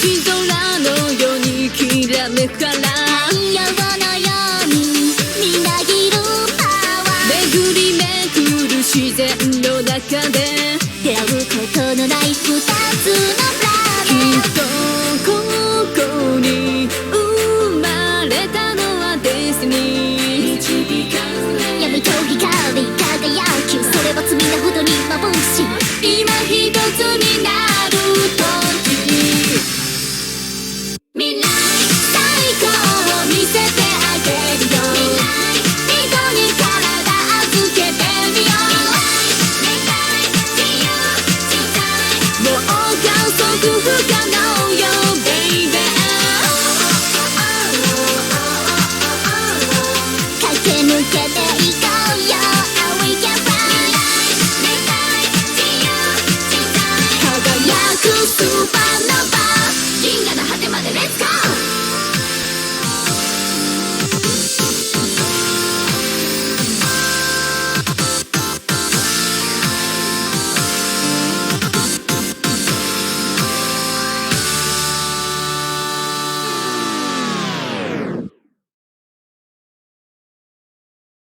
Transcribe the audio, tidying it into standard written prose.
星空のようにきらめくから太陽のようにみなぎるパワー巡りめくる自然の中で出会うことのない二つのプラきネッっとここに生まれたのはデスティニート闇と光輝きそれは罪なほどに眩しい今一つになる時未来最高を見せてあげるよ人に体預けてみようもう観測不可能よ baby 駆け抜けていこうよ We can fly 輝くスーパーノヴァ銀河の果てまで Let's go